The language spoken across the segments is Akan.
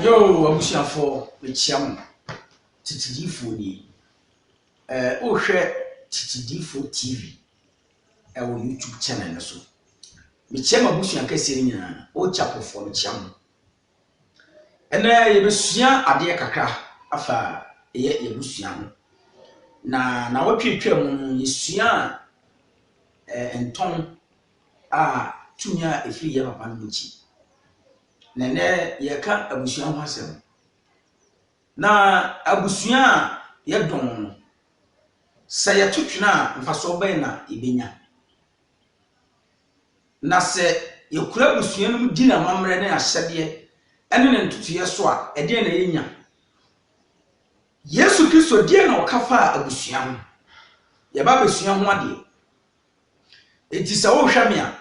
Yo, abusia for the cham TTD for ni o hwe TTD for TV e wo YouTube channel no so me cham abusia kase nyina o chapo for me cham ena ye besua ade kakra afa ye busua no na wotwetwa mu yesua enton a tunya efiri ye papa no nchi nene yeka abusua ho asem na abusua ye don se ye tutwena mfaso ban na ibenya na se ye kura abusua no di na mamre na ahyede ene ne ntutuye so a ede na yenya Yesu Kristo die na okafa abusua ho ye ba abusua ho ade etisa wo hwamia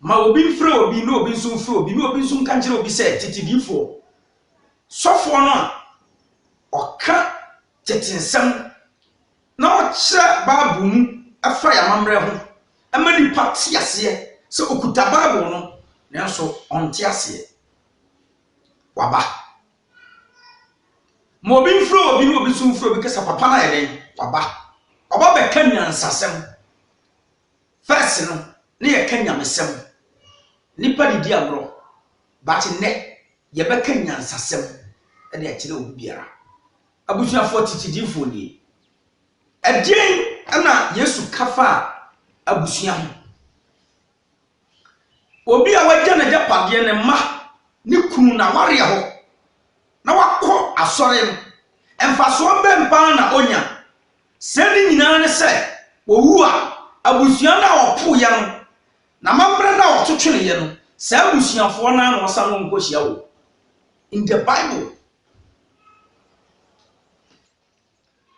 ma obi mfre obi no obi nso mfre obi no obi nso nkanjire obi se titidifo sofo no a oka tetensem na okira babu mu afa ya mamre ho amani pati ase se okuta babu no nanso onte ase waba ma obi mfre obi no obi nso mfre obi kesa papa na yeden waba oba be kanya nsasem first no ne ye kanya mesem nipa didi agro but ne ye be kanya nsasem e na akire obi biara abusua 40 TTD ni edien ana Yesu kafa abusua ho obi a wagya na japade ne ma ne kunu na ware ho na wakọ asọre no emfaso bempa na onya sedi nyina ne se owu a abusua na opo ya no na mambre na ototwene ye no sa abusuafo na na osanwo nkohia wo in the Bible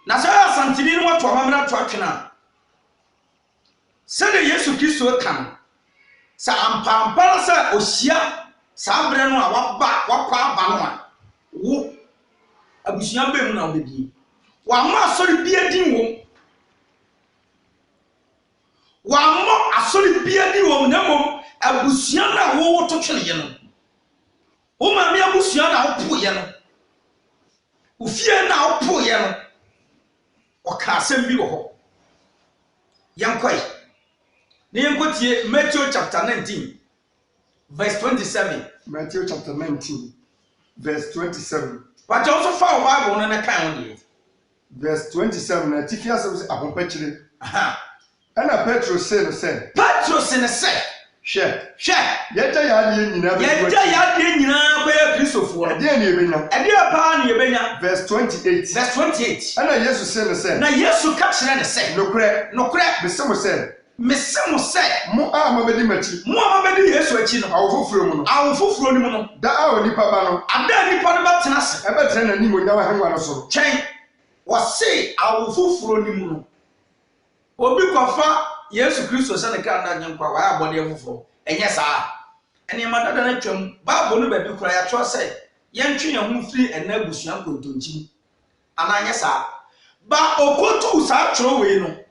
na sa santini no wato mambre to atwena sede Yesu Kristo kan sa ampampara sa ohia sa bre no a wakwa aba no a wo abusua be mu na obedi wa ma asori biadin wo wa mo asori biadin wo na mom abusua na wo to twene ye no o ma me abusua na wo po ye no ufie na wo po ye no o ka asem bi wo ho yankoi ne yankotie Matthew chapter 19 verse 27 Matthew chapter 19 verse 27 but also found Bible on the kind verse 27 na tifia se ahompachire ana Petro say say hwe yeta ya de nyina kwa ya Kristofo ade na ebenya ade pa na ebenya verse 28 ana Yesu say na Yesu ka kire ne say nokre mesemo say mo a mabedi Yesu achi no awofoforo ni mu no da a onipa ba no ada nipa no betena se ebetena na ni mo nyawa hanwa no so chen wase awofoforo ni mu no obi kwafa Yesu Kristo se ne ka na nyankwa wa abode afoforo enye saa ene ma dada na twam Bible no ba bi kura ya cho se yentwe ye hu firi ena abusua kontonchi ananye saa ba okotu saa tro we no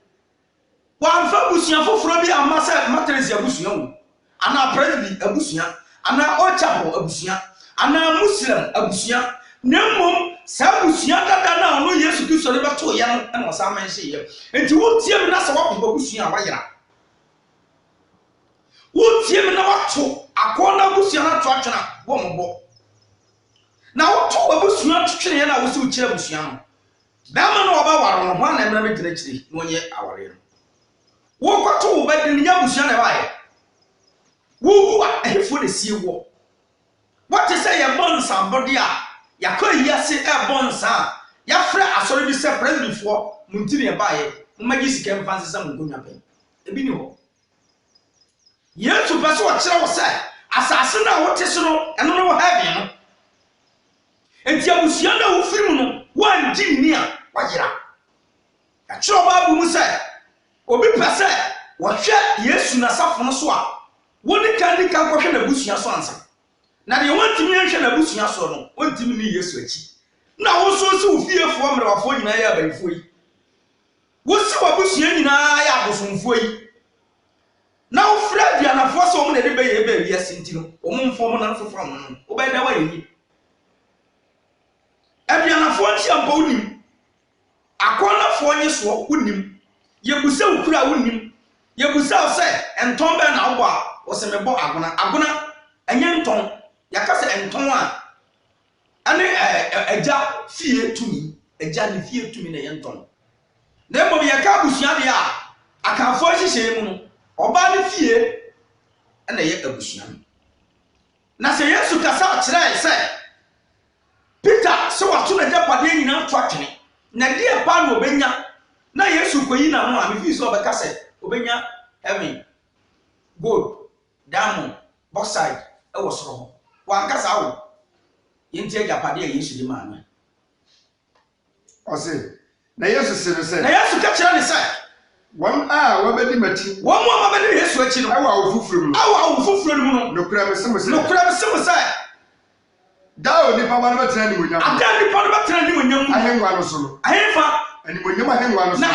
wamfa abusua foforo bi amasa matresi abusua wo ana president abusua ana ochapo abusua ana muslim abusua nemmom sa abusua dada na no Yesu Kristo le bato ya no na wasa man hye ye enti wotie me na sa wapo abusua wayera wotie me na wato akona abusua na to atwena wo mbo na woto abusua twetwene ye na wo se wo kire abusua no dama no oba waro no ho na emra me gyina kire no ye aware no wo kwato wo ba din nya abusua na bae wo ehfo de sie wo what is say your bonds and body a yakọ yase e bonds a ya fra asori bi se president for muntiri e bae mmagi sika mfanse sa mungonya pen ebi ni ho Yesu paso wa kire wo se asase na wo tese no eno no wo heaven no enti abusua na wo firi mu no wan di ni a wajira ya kire ba bu mu se obi pese wɔhwɛ Yesu na safo no so a woni kan kɔhwɛ na busua so ansa na de wontimi nhwɛ na busua so no wontimi ni Yesu akyi na wo so si ufiefo mmerewafo nyina ya abayifo yi wo si wabusua nyina ya abosomfo yi na wo fra aduanafo so wo na de bɛyɛ ba wi asenti no wo mfo mo na fofo mo no wo bɛ da wa yi aduanafo ntia mpa wonim akɔnafo nyi so wonim yebusa ukura wonim yebusa sɛ enton bɛ na wo a wo se mebɔ agona enye nton yakase enton a ane eja fie tumi eja ne fie tumi na yenton na emo ye ka busua de a akanfo hihye mu no oba ne fie na ye abusua na se Yesu kasa kyerɛ sɛ Peter se wato na japade nyina to atwene na de pa no obenya na Yesu koyi na no a me fi so obeka sɛ obenya heaven gold diamond bauxite e wo soro ho wa nkasa wo yenti japade a Yesu di ma no ose na Yesu se no sɛ na Yesu ka kyerɛ ne sɛ wɔn a wɔbɛdi mati wɔn a wɔbɛdi Yesu akyi no awa awufufuru mu no nokura me se mo sɛ da onipa ma no bɛtena ni monyam ada nipa no bɛtena ni monyam ahengwa no so no ahemfa ani monyam ahengwa no so na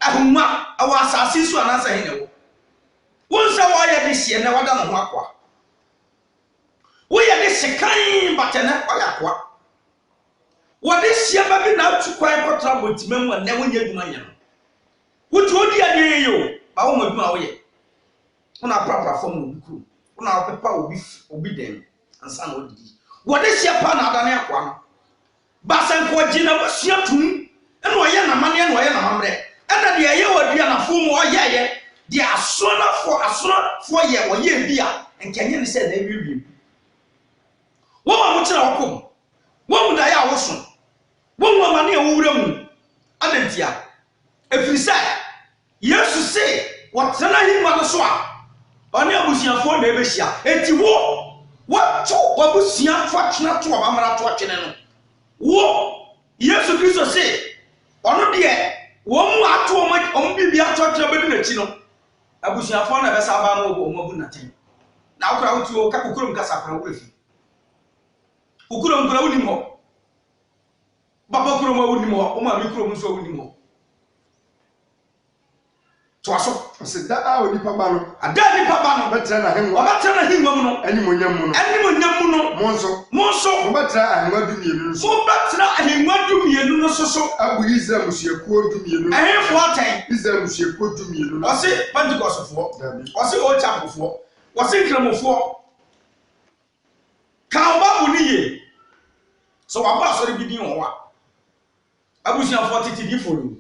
ahengwa awa asase so anasa he ne wo wonsa wo yɛ de hye na wada no ho akwa wo yɛ de hyekan batana wo yɛ akwa wo de hye ba bi na atu kwan kɔtra botima mu na wonya adwuma nya no wotu odi ade yo ba wo madwuma wo yɛ una prapra fam no bikuru una pepa obi den ansa na odidi wo de hye pa na adane akwa no ba san ko gina bo hye tum ɛna ɔyɛ na mane ɛna ɔyɛ na mamre ɛna de ɛyɛ wadua na fom ɔyɛ de asonafo yɛ ɔyɛ bi a nkɛnye ne sɛ na ewiwi wo ma mo kyerɛ wɔkom wo mu da yɛ awoso wo mu amane a wo wura mu adantia efiri sɛ Yesu se wɔtena himma no so a ɔne abusuafo na ebehia enti wɔto wabusua twatena to ɔbamara to atwene no wo Yesu Kristo se ɔno deɛ wɔn mu ato ɔmo bibi ato atwene bɛdi n'akyi no abusuafo na bɛsa ba no ɔmo abu naten na wokra wotuo ka kokurom kasa kra wo efi kokurom kra wonim hɔ baba kurom wonim hɔ ɔmo ami kurom nso wonim hɔ to aso ose da a onipa ba no ada nipa ba no bɛtena na hengwa ɔbɛtena hengwa mu no ani monyam mu no mo nso bɛtena ahengwa dumienu no so bɛtena ahengwa dumienu no so abu Israel musuakuo dumienu ahemfo atan Israel musuakuo dumienu no ɔse Pentecostfoɔ ɔse Old Chapelfoɔ ɔse nkramofoɔ ka ɔba bu ne ye so waba asɔre bi din wɔ hɔ a abusuafoɔ tete di folo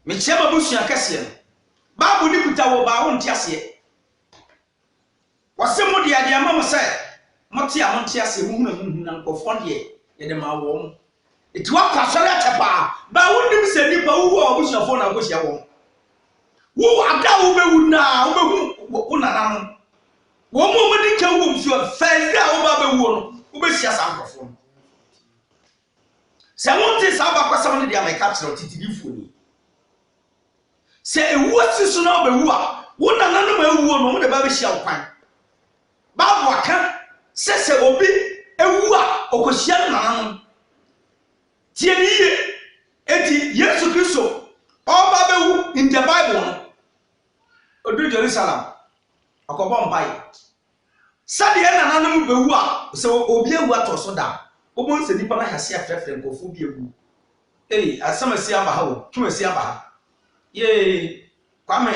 me kyema busua kɛseɛ no Bible ni kuta wo ba wo nte aseɛ wɔse mo de ade ama mo sɛ mo te a mo nte aseɛ mo hunu na nkɔfɔ de ye de ma wo mo eti wa kwasɔre atepa ba wo nim sɛ nipa wo wo abusuafoɔ na agohia wo wo ada wo bewu na wo behu wo nana no wo mo di ka wo mfio fɛnde a wo ba bewu no wo be hia sa nkɔfɔ sɛ mo nte sa ba kwasɛm ne de ameka kyerɛ titidifo ni se ewu asiso na obewu a wo nananom ewu no mo de ba be hia okwan Bible aka se obi ewu a okohia nananom tie ni ye eti Yesu Kristo oba bewu in the Bible no odu Jerusalem akobo mpai sade nananom bewu a se obi ewu atoso da obo nse nipa na hase afrefre nkofo bi ewu asamasi aba ha o twumasi aba ha ye kwame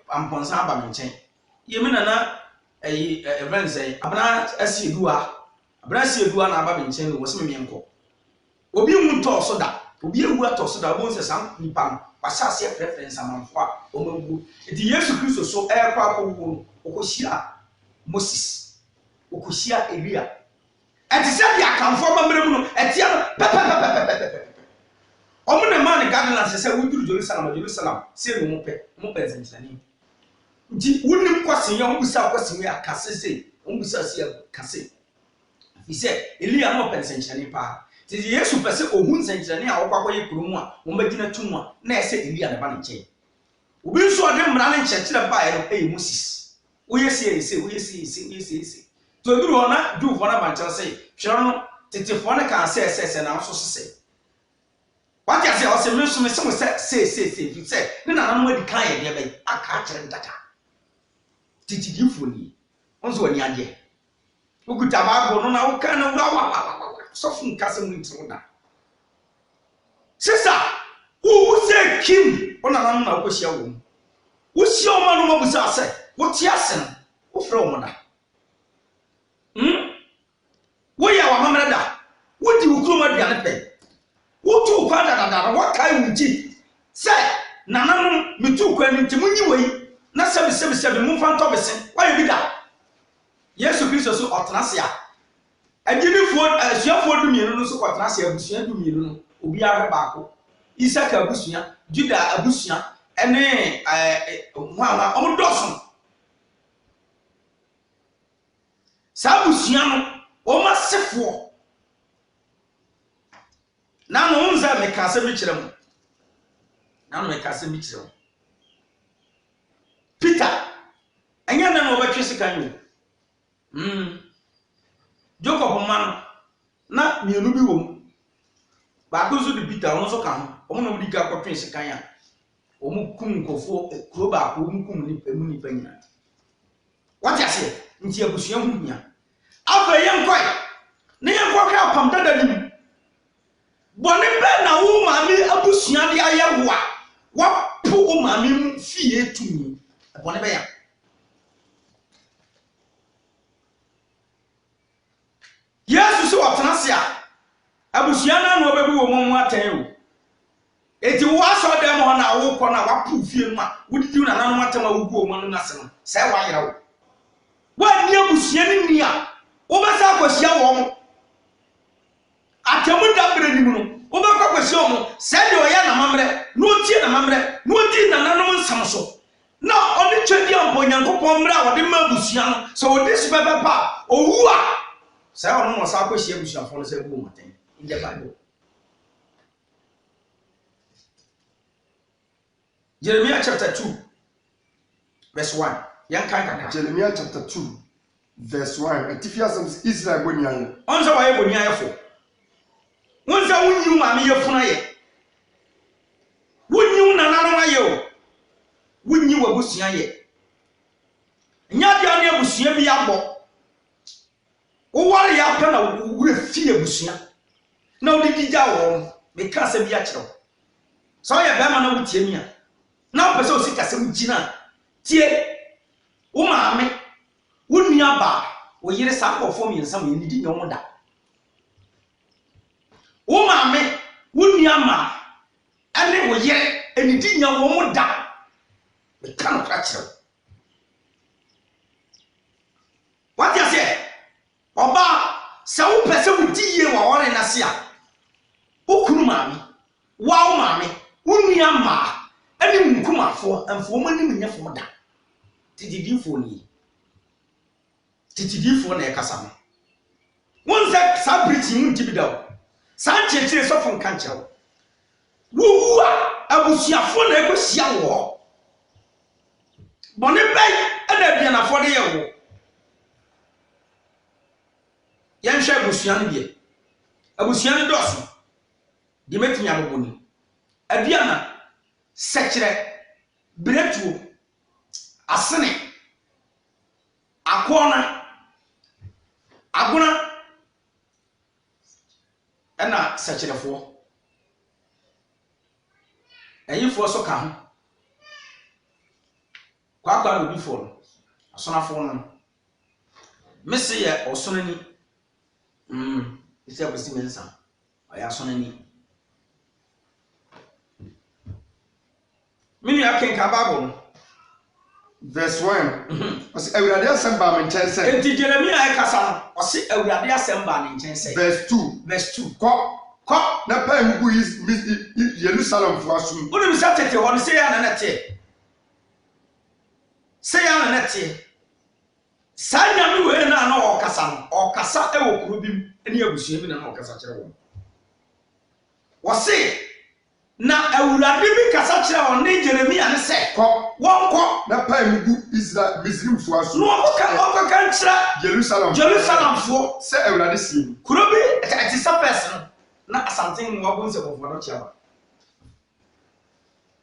amponsa aba me nkyɛn ye me nana event say abana asi edua na aba me nkyɛn no wo se me enko obi mu ntɔ so da obi ewu atɔ so da wo nse sam nipa no wasa ase preference amanfo a o mawu eti Yesu Kristo so ɛkɔ akɔwu okohia Moses okohia Elia eti sɛ bi akamfo mamre mu no etia no pepepepepepe omo na man Galilee se wuduru Jerusalem se no mo presentlani nti wonim kwase ya ombusa kwase ya kase se ombusa se kase fi se Elia no presentlani pa Ti Yesu pese ohun senjene a wokwa ye kurumu a wo magina tumu a na ese Elia ne ba ne nche obi nso ode mmara ne nchekire ba e no Moses wo yesi yesi to duru ona du fo na ba nche se hwere no tetefo ne kan se na nso se what you say o se menso me se you say ne na no adi kan ye de ba aka kire ndaka titidifo ni onzo ani ade ukuta bago no na uka na wa sofu nkase mu ntiro da sisa wo se kim ona na okohia wo wo si o ma no mabusa ase wo ti ase no wo frɛ wo da wo ya wa mamra da wo di ukuru aduane pɛ wo tu kwa da wo kai wuji se nananum mitu kwa ni ntimu nyi wei na sebi mu fa ntɔ bese wa ye bi da Yesu Kristo so otenase a agidifo asuafo dumienu no so otenase abusua dumienu no obi ahwe baako Isaka abusua Juda abusua ene mwa omodoso sa abusua no o masefo na no unza mekase mi kire mu na no mekase mi kire mu Peter anya na no obetwe sikan yo Jacob man na mienu bi wom ba ko zo de Peter on so ka ho omo na mudi ka kwatwen sikan a omo kum nkofo kuro ba ko omo kum ni pemu ni panyina what you say nti abusua hu nya afa yenkoi ne yenkoi ka pam dada nim bone be na wo maami abusua de aye wa pu o maami fie tumi bone be ya Yesu se watenase a abusua na no obebu wo mu atan o eti wo aso dem ho na wo kɔ na wapu fie mu a wodidi na nanom atan a wugu o mu no nase no sɛ wa yera wo wa ni abusua ni ni a wo ba sa akosia wo mo atamu da bre ni mu no wo ba akosia wo mo sɛ de oya na mamre no tie na mamre no di na nanom nsam so na oni twedi ampo nyankopɔn mra a wode ma abusua no sɛ wodi so bɛbɛ pa owu a sɛ ono mo sa akosia abusua fo no sɛ bu mo ten in the Bible. Jeremiah chapter 2 verse 1. Jeremiah chapter 2 verse 1. Atifia some Israel bonian. Onza wa ye bonian fo. Wonza wunyu ma me yefuna ye. Wunyu na nanu ma ye o. Wunyu abusua ye. Nya dia ne abusua bi abo. Wo ware ya pa na wure fi abusua. Na wo di gya wo me ka se bi a kyerɛ. So ye be ma na wutie mi a. Na pese o sika sem gina tie wo maame wo nua ba wo yire sa ko fo mi nsam ye nidi nyo da wo maame wo nua ma ane wo yire enidi nya wo mo da me kan ka kyerɛ what you say oba sa wo pese wo di ye wa wore na se a wo kunu maame wa wo maame wo nua ma ani nkumafo amfo mani munyafo da titidifo na ekasa no wonse sa briti mu ntibida sa chechire sofo nkanche wo abusuafo na ekosia wo bone bai ana bia na fo de ye wo yanhwe abusuan bia abusuan doso di metinya boboni aduana sekire bretuo asene akona aguna ena sekirefo eyifo so ka ho kwa no bifo no asonafo no mese ye osonani ise abisi mensa aya asonani Mini akenka Bible verse 1. Ose Awurade asem ba me nchen se. Enti Jeremiah ekasa no, ose Awurade asem ba ne nchen se. Verse 2. Ko na pa mu Jerusalem fo asum. Woni bisa tete ho se ya na nete. Se ya na nete. Sanya mi we na okasa no, okasa e wo kuro bim ene abusua bi na okasa kire wo. wɔse na awurade bi kasa kyerɛ wɔn ne Jeremia ne sɛ wɔnkɔ na pa mu gu Israel Misrimfo aso no wɔkɔ kan kyerɛ Jerusalemfo sɛ awurade sie kuro bi ɛte sɛ pɛs no na asanten mu wɔbɔ nsɛ kɔfɔ no kyerɛ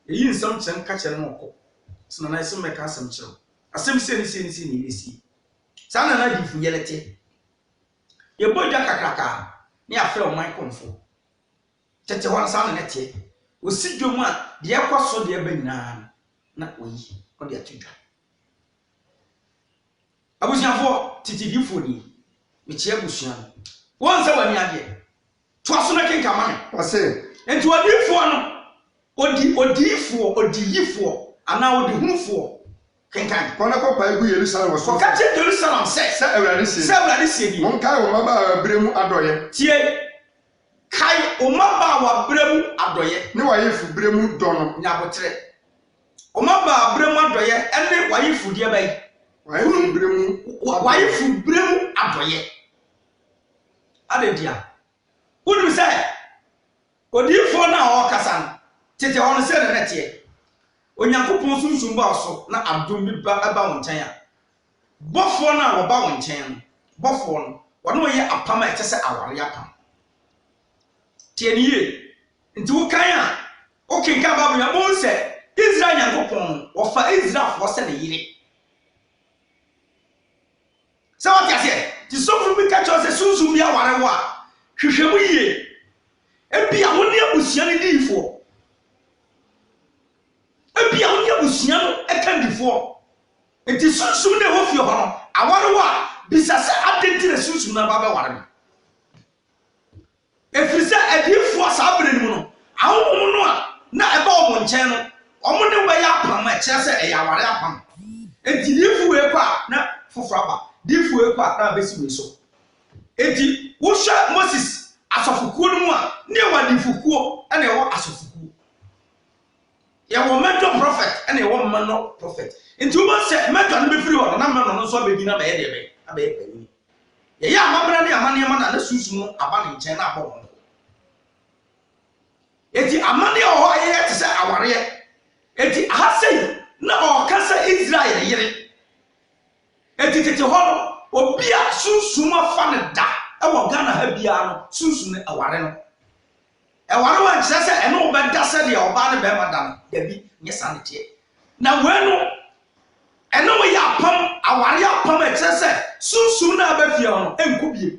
eyi nsɛm kyerɛ nka kyerɛ no wɔkɔ sɛ na ɛsɛ mɛka asɛm kyerɛ asɛm sɛ ne yɛsi saa na na difo yɛlɛte yɛbɔ dwa kakraka ne afrɛ ɔman kɔmfo tete hɔ saa na nete osi dwom a deɛ kɔ so deɛ ba nyinaa na oyi ɔde atudwa abusuafo titigifo ni mekyia abusua wɔn sɛ wani ade to aso na kenka ma me ɔse enti odifo no odiyifo ana odihunfo kenkan kɔna kɔ pa gu Yerusalem wɔ so ka kyerɛ Jerusalem sɛ awurade sie bi monkae wo maba abrɛ mu adɔyɛ tie kai omaba wa bremu adoye ne wayefu bremu dɔ no nyabotre omaba bremu adoye ene wayefu die bai wayefu bremu adoye adedia wonu sɛ odifo na o kasa tete hono sɛ ne nete onyankopɔn sunsun ba so na adom bi ba won nkyɛn a bɔfo na wo ba won nkyɛn no bɔfo no wɔno yɛ apam a ɛte sɛ aware apam tieniye nti wo kan a o kenka babu ya mo nse Israel nyankopon wo fa Israel fo se ne yire se what ya se ti sofru bi ka cho se sunsun bi aware wo a hwehwemu yie ebia wo ne abusua ne difo ebia wo ne abusua no e kan difo nti sunsun ne wo fie ho no aware wo a bisa se adenti ne sunsun na ba ware no efirisa edifo asabere mu no ahomom no a na eba omo nkyɛn no omo ne waya apam a kyerɛ sɛ ɛyɛ aware apam enti difo we kwa na foforo aba difo we kwa na besi we so enti wo hwɛ Moses asofokuo no mu a ne wa difokuo ɛna ɛwɔ asofokuo yɛwɔ mentor prophet ɛna ɛwɔ mentor prophet enti wo sɛ mentor no befiri hɔ na mentor no so abegina bɛyɛ deɛ bɛyɛ abɛyɛ pani yɛyɛ amabra ne amane ma na sunsun no aba ne nkyɛn na abɔ wɔn eti amane o ayɛ te sɛ aware eti ahasɛi na ɔkasa Israel yere eti tete hɔ no obi a sunsun afa ne da ɛwɔ Ghana ha bia no sunsun ne aware no ɛware wa nkyerɛ sɛ ɛno wo bɛda sɛ deɛ ɔbaa ne bɛrima da no dabi nyɛ sa ne teɛ na wɛ no ɛno wo yɛ apam aware apam a kyerɛ sɛ sunsun na abafia no enko bie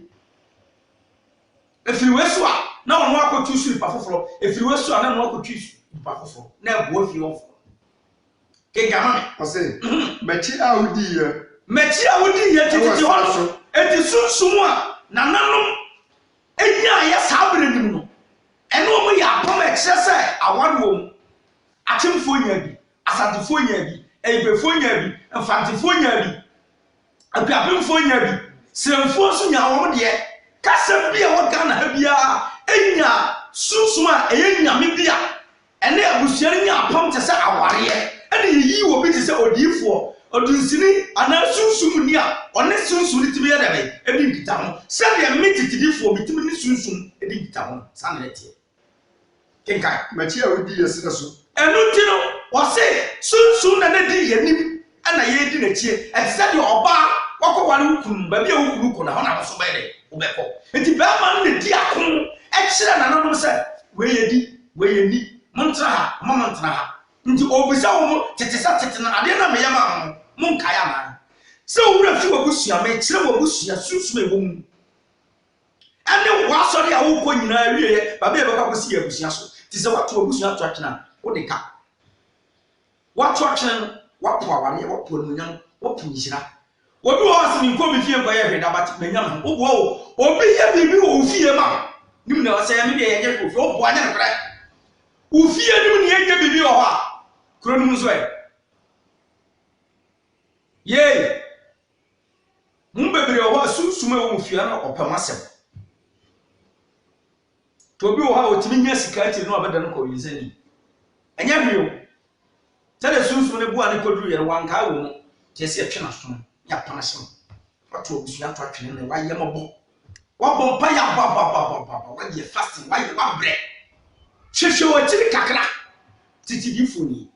efiri wesu a na wɔn akɔtu su nipa foforo efiri wesu a na wɔn akɔtu su nipa foforo na ɛboa fie wɔn fo kegama me ɔse mɛkyi a wodi yɛ titi hɔ no eti sunsun a nananom enya yɛ saa bere nim no ɛno wɔn yɛ apam a kyerɛ sɛ aware wɔm akyemfo nya bi asantefo nya bi ɛyibefo nya bi mfantefo nya bi apiapemfo nya bi sremfo so nya wɔn deɛ kasa bi a wɔ Ghana ha bia enya sunsun a ɛyɛ nyame bi a ɛne abusua nya apam te sɛ awareɛ ɛne yiyi wɔ bi te sɛ odifo odunsini ana sunsun ni a ɔne sunsun ni tibi yɛ dɛbɛ ebi nkita ho sɛdeɛ me titidifo bi tibi ne sunsun ebi nkita ho saa na ɛteɛ kenka mɛkyi a wodi yɛ sida so ɛno ti no wɔse sunsun na ne di yɛ nim ɛna yɛ di n'akyie ɛte sɛ deɛ ɔbaa wɔkɔ wale wukunu baabi a wukunu kɔ na hɔ na wɔso bɛyɛ dɛ wobɛkɔ nti bɛrima no ne di ako ɛkyerɛ nananom sɛ weyɛ ni montena ha mama ntena ha nti obisa wɔn tete sɛ tete na adeɛ na meyɛ ma mo monkae anaa sɛ owura fi wabusua mekyerɛ wabusua sunsun ɛwɔ mu ɛne wasɔre a wokɔ nyinaa wieɛ baabi a bɛkɔ akɔsi yɛ abusua so te sɛ wato abusua to atwena wode ka wato atwena no wapo awareɛ wapo anuonyam wapo nhyira obi wɔ asɛ nkɔ bi fie nkɔyɛ hwɛ dabate manyam ho wo obi yɛ biribi wɔ ofie ma nim na ɔsɛ me deɛ yɛnyɛ ofie wo boa nyɛ no korɛ ofie nim ne yɛnyɛ biribi wɔ hɔ a kuro nim nso ɛ yee mu bebree wɔ hɔ a sunsum a wɔ ofie na ɔpɛm asɛm to obi wɔ hɔ a otimi nya sika akyiri na ɔbɛda no kɔ winsani ɛnyɛ hwee o sɛdeɛ sunsum ne bua ne kɔduru yɛ wankaa wɔ mu kyɛ sɛ ɛtwe na so ya panasem wato obusua to atwene ne wayɛ mɔbɔ wabɔ mpa ya ba wayɛ fasting wayɛ wabrɛ Chishowachiri kakra. Titidifuni.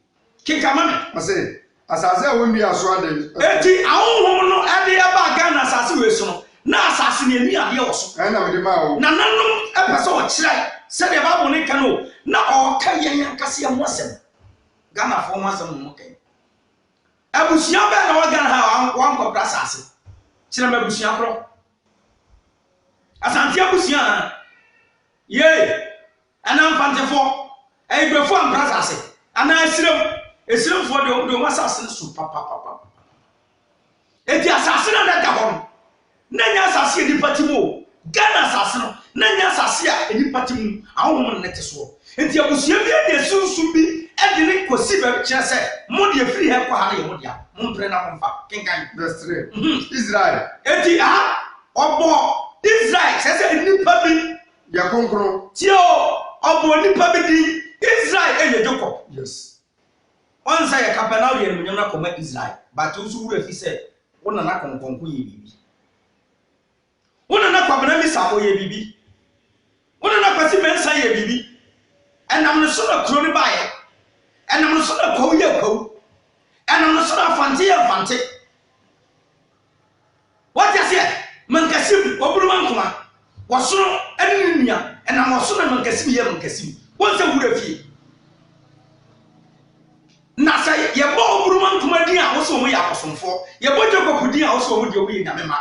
Kinkamame. I say, as I say, when we are so Eti, awo no ade aba Ghana asase we so no. Na asase ne ni ade oso. I know the ma. Na nanom e so o kire. Se de ba bone kan o. Na o ka yen kase am wasem. Ghana fo wasem mo kan. Abusia be na wa Ghana ha wan kopra asase. Kire ma abusia kro. Asante abusia ye. Ana mfantefo. E gbefo am asase. Ana esirem for the asase so papa. Eti asase na da ho. Na nya asase di patimu. Ghana asase no na nya asase a eni patimu ahom nete so. Enti abusia bi de sunsun bi e de ne kosi ba kire se mo de free he kwa ha na ye mo dia. Mo mpre na mo mfa kenkan Verse 3. Israel. Eti obo Israel se eni pa bi Ya konkro. ti obo eni pa bi di Israel ye Jacob. Yes. On say Capernaum ye no nyona koma Israel. But usu wura fi se wona na konkonko ye bibi. Wona na kwabena mi sabo ye bibi. Wona na kwasi mensa ye bibi. Enam no so na kro ni bae. Enam no so na kwaw ye kwaw. Enam no so na fante ye fante. What you say? Mankasim oburu mankoma. Wasoro eni nia. Enam waso na mankasim ye mankasim. Won se wura fi. Na say ye bo oburuman kuma din a wo so mo ya akosomfo ye bo Jacob din a wo so mo de obi nyame ma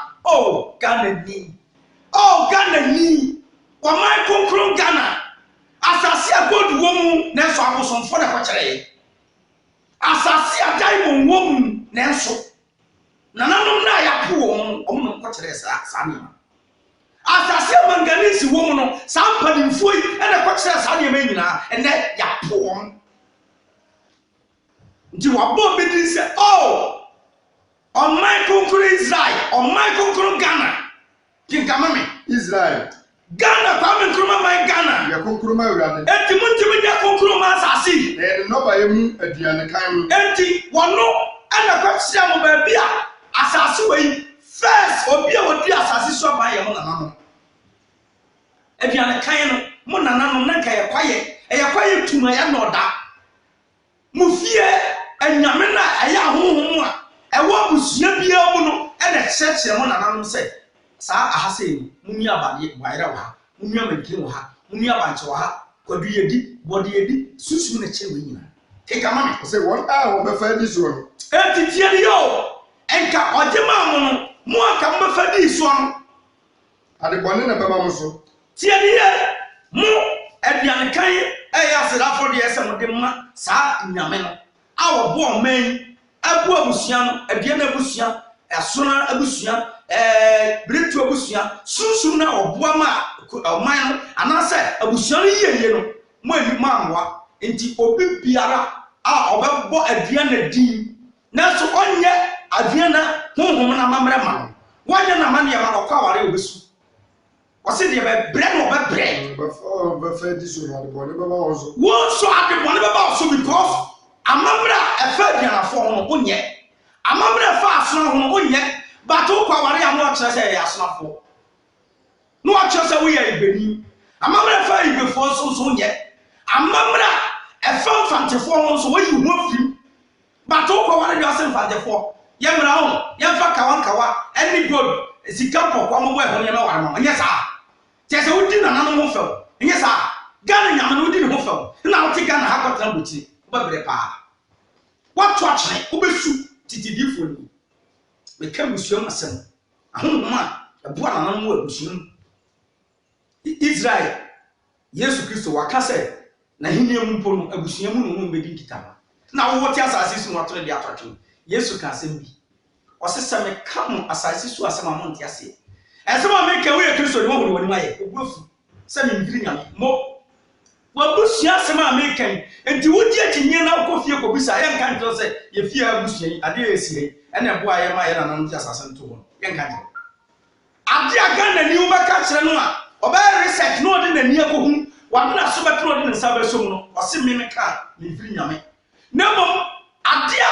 Ghana ni wa mai konkron Ghana asase agodu wo mu na so akosomfo na ko kire asase adai mo wo mu na so nananom na ya po wo mu o mu ko kire sa ni ma asase manganisi wo mu no sa padimfo yi na ko kire sa ni ma nyina ene ya po wo mu Nti wabo bedi se on my conquer Israel on my conquer Ghana kinkamame Israel Ghana kwa me nkruma my Ghana ya konkroma urade enti muntimi ya konkroma asasi no ba yemu aduane kan enti wono ana kwa sia mo ba bia asasi we first obi a wodi asasi so ba ye mo nanano aduane kan no mo nanano na kan ye kwaye tuma ya no da mufie anyame na aya honhom a ewo abusua bia mu no e na kyerɛkyerɛ mo nanano sɛ saa ahase ni munni abade waira wa munni amagire wa ha munni abanche wa ha kwadu yedi bode yedi susu na kyerɛ we nyina keka mame sɛ won a wo befa di so no etitie ni yo enka ojema mo no mo aka mo befa di so no ade bone na beba mo so tie ni ye mo aduane kan asirafo de ese mo de ma saa nyame no awo bo man abu abusua no adie na abusua esona abusua bretu abusua sunsun na oboa ma oman no anase abusua no yeye no mo ani maamwa enti obi biara a obebo adie na din na so onye adie na honhom na mamre ma no wanya na ma ne ya ma no kwa ware obesu wose de be bre no be bre befa di so na de bone beba wo so wo so ade bone beba wo so because amamra efa dianafo ho onye amamra efa asona ho onye bato kwa ware am no kire se ya asonafo no kire se we ya ibeni amamra efa ibefo so onye amamra efa mfantefo ho so we yi ho fim bato kwa ware ya se mfantefo ye mra ho ye fa kawa any god sika pokwa mo bo e ho ye na ware ma onye sa tese wodi na nanu ho fa onye sa Ghana nyame no wodi ne ho fa na woti Ghana ha kwatra botire babre pa what watching obesu titidifo ni me ka musuam asem ahonhoma abua na nanu abusuam Israel Yesu Kristo wakase na hiniam mpo no abusuam no ho bedi kitama na wo wote asase su watore de atwatwe Yesu ka asem bi osesa me ka mo asase su asem amonte ase esem ameka we Kristo ni wo ho woni maye obuafu se me ndiri nyame mo wabusia asem ameka enti wodi akinye na kofie kobisa ye nka nto se ye fie abusia yi ade esire ene bo aye ma ye na nan ti asase nto ho ye nka nto ade aga na ni wo beka kire no a oba research no de na ni akohu wadna so betro de nsa be so mu no ose me ka me ndiri nyame na bom ade a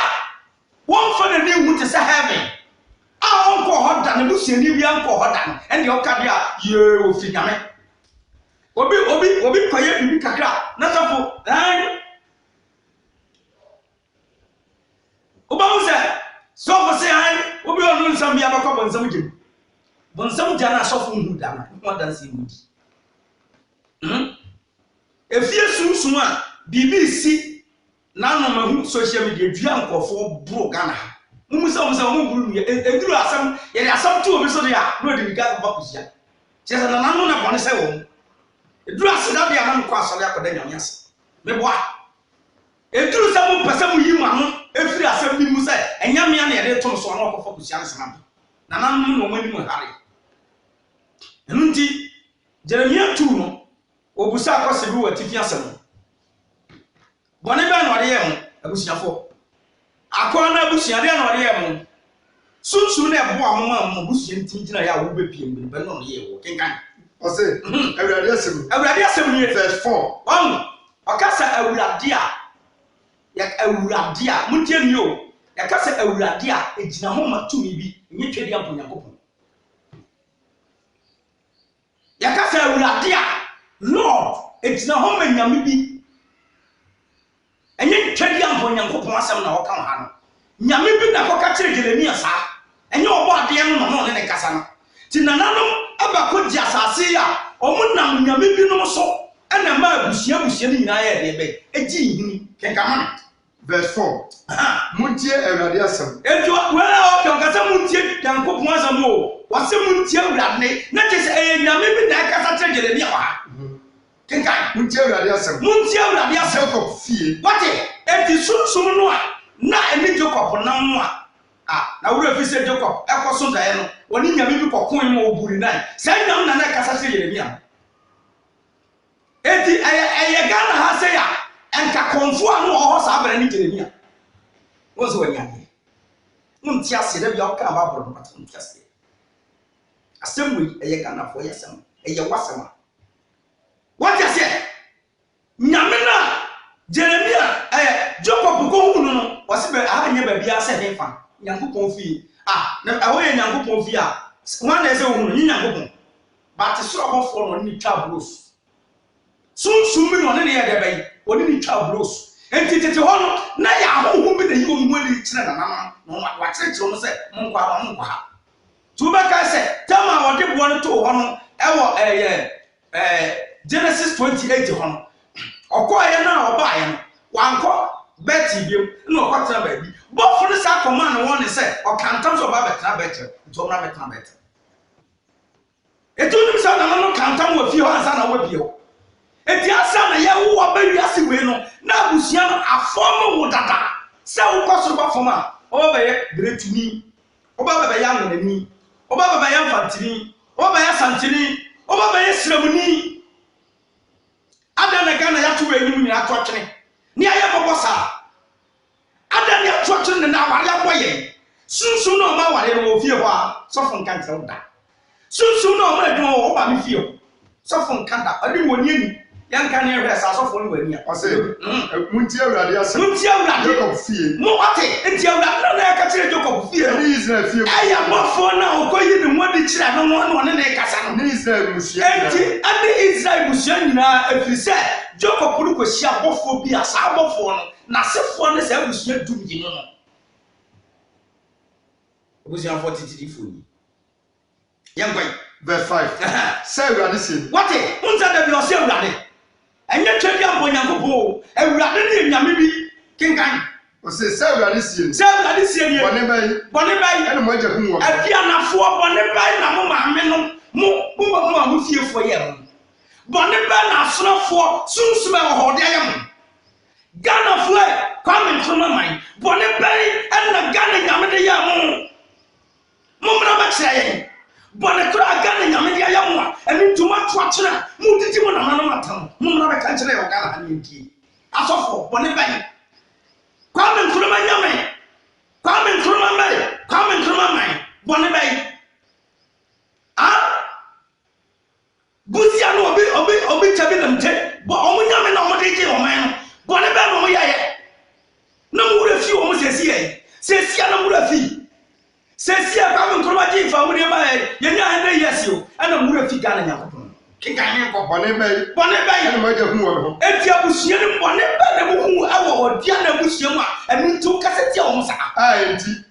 won fa na ni hu te se heaven a won ko hoda na busia ni bia nko hoda no ende o ka dia ye ofiri nyame obi koye bibi kakra na sofo oba se sofo se obi onu nsam bia bakọ bonsam gem bonsam gya na sofo hu da na mo dan se mudi efie sunsun a BBC na no mahu social media dua nkofo bro Ghana mumusa mo buru eduru asam ye de asam tu obi so de a no de biga ba kusia chese na nanu na bone se wo eduru asida de anam kwa asole akoda nyamiase meboa eduru sam pese mu yi manu efiri asam bi mu se enyamia na ye de to so na okofo kusia nsana na nanu no mani mu hare enunti Jeremia 2 no obusa akose bi watifi asam bone ba na ode ye mo abusiafo akwa na abusia de na ode ye mo sunsun na ebo amoma mo busia ntintina ya wo bepie mbe no ye wo kenkan ose awurade asem ni verse 4 on akasa awurade a mutie ni o yakasa awurade a ejina ho matumi bi nye twedi amponyankopon yakasa awurade a Lord ejina ho manyame bi enye twedi amponyankopon asem na woka ha no nyame bi na koka kire Jeremia sa enye obo ade no ne kasa no ti nananom abako di asase ya omunam nyame bi no so ena ma abusia ni nyina ya de be eji hini kenkama verse 4 muntie awurade asem ejo wala o kenkasa muntie yankopon asem o wase muntie awurade na kese nyame bi na kasa kire Jeremia wa kenkan muntie awurade asem Jacob fie wate enti sunsun no a na eni Jacob na mo na wura fi se Jacob ekoso dae no woni nyame bi kokon mo oburi nan sai nyam na kasa se Jeremia enti eye Ghana ha se ya enka konfo anu ho sa abere ni Jeremia wozo wanyane munti ase da bia o ka ba bro no pato munti ase asem eye Ghana fo yesem eye wasema what you say nyame na Jeremia Jacob ko hunu no wasibe ahanye ba bia se hefa Nyankopon fi na awoye Nyankopon fi wan na ese hunu ni Nyankopon but so abofo no ni travels sunsun mi no ne ye de bai oni ni travels entitete ho no na ya hoho bi na yi omu ani kire na mama no wa kire no se monkwa ha to be ka se tama wode bo no to ho no ewo Genesis 28 ho no okoye na obaye no wanko beti biem na okotena ba bi bofo ne sa command won ne se okantam so ba betena betre to na betena betre etunim sa na no kantam wa fi ho ansa na wa bio eti asa na ye wo abawi ase we no na abusia no afom wo dada se wo koso ba foma o ba ye bretuni o ba ya nani o ba ya mfantini o ba ya santini o ba ye sramuni ada na Ghana ya tuwe enyum ni atwotwene ni aye bobosa ada ni atwotwene na aware aboye sunsun no ma ware no ofie ho a sofo nkante woda sunsun no ma adwo wo ba mi fie sofo nkanta ade woni ani yanka ne hwe sa sofo no wani a ose muntie awurade asem Jacob fie mo ate enti awurade na ya ka kire Jacob fie ni Israel fie aya bofo na okoyi ni modi kire no no ne kasa no ni Israel musia enti ade Israel musia nyina afise Jacob no kosia bofo bi asa bofo no na sefo ne sa musia dum yi no obusia 43 foni yankwai verse 5 say awurade say what unza da bi o say awurade enye twedi ambo Nyankopon awurade ne nyame bi kenkan o say awurade sie ni bone bai ene mo aja hu wo afia na fo bone bai na mo maame no mo fie fo ye mo bone bai na asoro fo sunsu ba ho de ayam Ghana fo kwame ntoma man bone bai na Ghana nyame de ya mo mra ba kire ye bone kura Ghana nyame de ya mo eni ntoma to akira mo didi mo na manam atam mo mra ba ka kire ye Ghana ha ni nti asofo bone bai kwame ntoma nyame kwame ntoma man bone bai busia no obi chabi namte bo omunyame na omode je o man bone bai no mo yaye na mo wura fi o mo sesi na mo wura fi sesi kwame ntoma je fa wo de ba ye nya 100 years yo ana mo wura fi Ghana Nyankopon Kikanye ko. Bone bay. Bone bay. Ene ma je hu wo. Enti abusua ni bone bay na mo hu awo odia na abusua mu a enu ntu kaseti a wo sa. Enti.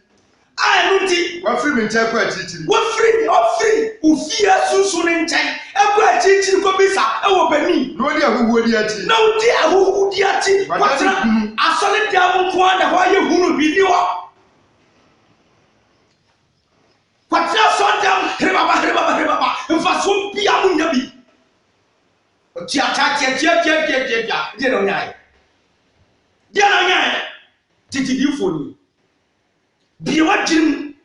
Enu nti. Wa free me nche ko achichiri. Wa free ufia sunsun ne nchen. Eko achichiri ko bisa e wo bani. No di ahuhu di achi. Na udi ahuhu di achi. Kwatra asole dia mo ko anda ho ye hunu bi ni ho. Kwatra so dam hribaba. Mfa so bia mo nya bi. Tia. Dia no nyai. Titi di foni. Bi wa jim.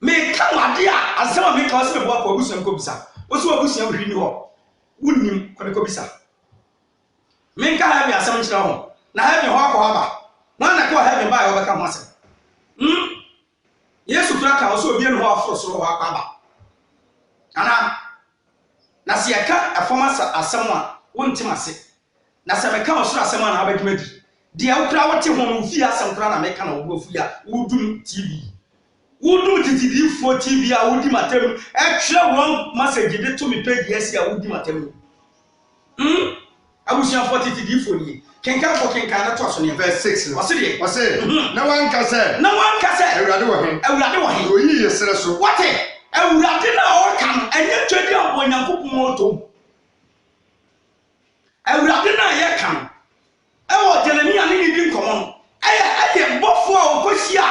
Me ka wade a asema me ka se bo akọ abusam ko bisa. O so abusam hwi ni ho. Wunnim ko ko bisa. Me ka ha bi asem kyerɛ ho. Na ha bi ho akọ aba. Na ko ha bi ba ya obeka ho asem. Yesu kura ka o so obi no ho aforo so ho akọ aba. Ana na se yaka afoma asem a wontim ase. Na se me ka o so asem a na abadwuma di. De ukra wote ho no fi asem kura na me ka na wo afu ya wudum TV. Wudum titidi fo TV a wudi matem e twere won message de to me page yes a wudi matem. Abusia fo titidi fo ni. Kenkan na to so ne verse 6. Wose de. Wose. Na wan ka se. Ewurade wo he. Oyi yesere so. What? Ewurade na o kan enye twedi abon Yankopon oto. Ewurade na ye kan. Ewo Jeremia ni di nkomo no. Eye bofo a okosia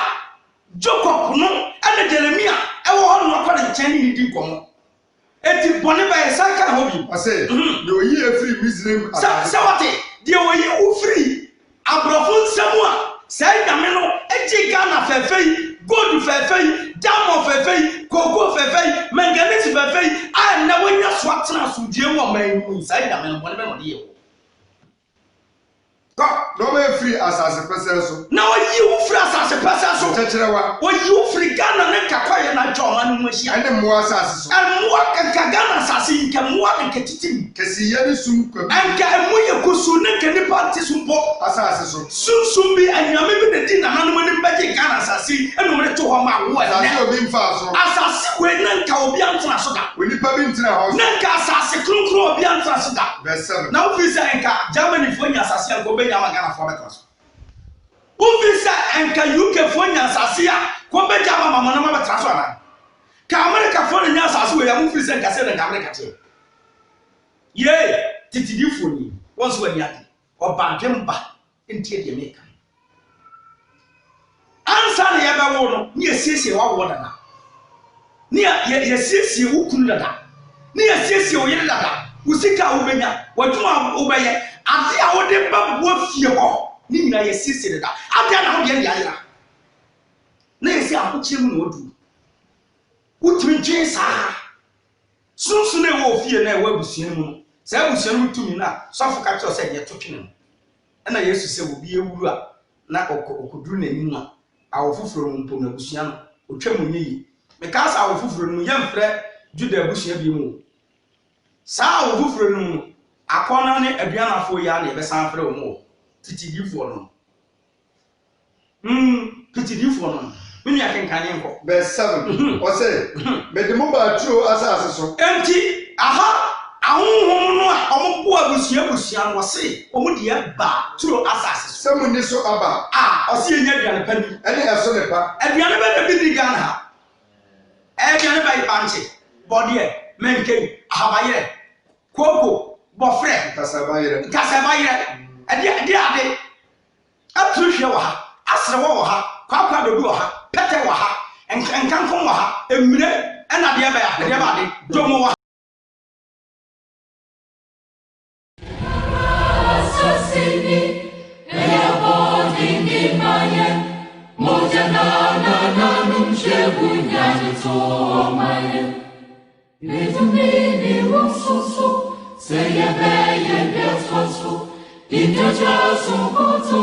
Jacob no ene Jeremia ewo ho no akwa nchen ni di nkomo. Eti bone ba esaka ho bi. Ase, de oyi efiri Muslim. Sa wate, de oyi ufiri abrofo nsemu a sai nyame no eji Ghana fefei, gold fefei, diamond fefei, cocoa fefei, manganese fefei, a na wonya so atena so die mu o man mu sai nyame no bone be no de ye. No me free asase pese so. Na oyi ufiri asase pese so. Checherewa. Oyi ufiri Ghana ne kakwaye na joma no mu hia. Ene mo asase so. Amua kanka Ghana asase nke mua ne ketitim. Kesi ye ni sum kwa. Anka emu ye kusu ne keni party sumpo. Asase so. Sunsum bi anyame bi ne di na nanu ne mbaje Ghana asase enu me to ho ma wo ene. Asase obi mfa so. Asase we na nka obi antena so da. We nipa bi ntena ho. Na nka asase kronkron obi antena so da. Verse 7. Na ofisa nka Germany fo nya asase anka obi nya Ghana fo betro so. Ofisa nka UK fo nya asase a ko be jama mama na ma betro so ana. Ka America fo nya asase we ya mu ofisa nka se na America tie. Ye titidi fo ni wonso wani ade. Oba dwemba entie de meka. Ansa na ye be wo no ni esiesie wa wo dada. Ni ye esiesie wo kunu dada. Ni esiesie wo yire dada. Usika wo benya, waduma wo beye, ade a wo de babwo fie ho. Ni nyina ye esiesie dada. Ade na wo de ya yira. Na esi akochire mu na odu. Utimi twen saa. Sunsu na wo fie na wo abusua mu. Sa abusua mu tumi na sofo ka cho se ye totwene. Na Yesu se wo bi ewuru a na okoduru n'anim a awofoforo mu mpo na abusua no otwam nyi. Me ka sa awofoforo mu yemfrɛ Juda abusua bi mu. Sa awofoforo mu akona ne aduanafo ya na ebesan frɛ wo mu. Titidifo no. Titidifo no. Mimi akenkane nko. Verse 7. O say, me de mo ba tro asase so. Enti aha ahonhom no a ombo abusua no se omo de ba tro asase so. Semu ni so aba. Osi enya aduane pa ni. Ene eso ne pa. Aduane ba da bi di Ghana ha. Aduane ba ipanche, body menke, ahabayere, koko, bofre, kasabayere. Ade. Atruhwe wo ha, asre wo ha, kwakwa dobi wo ha, pete wo ha, enkanfo wo ha, emire ena de ba ade, domo wo. Say ye be ye be so. In your just so good to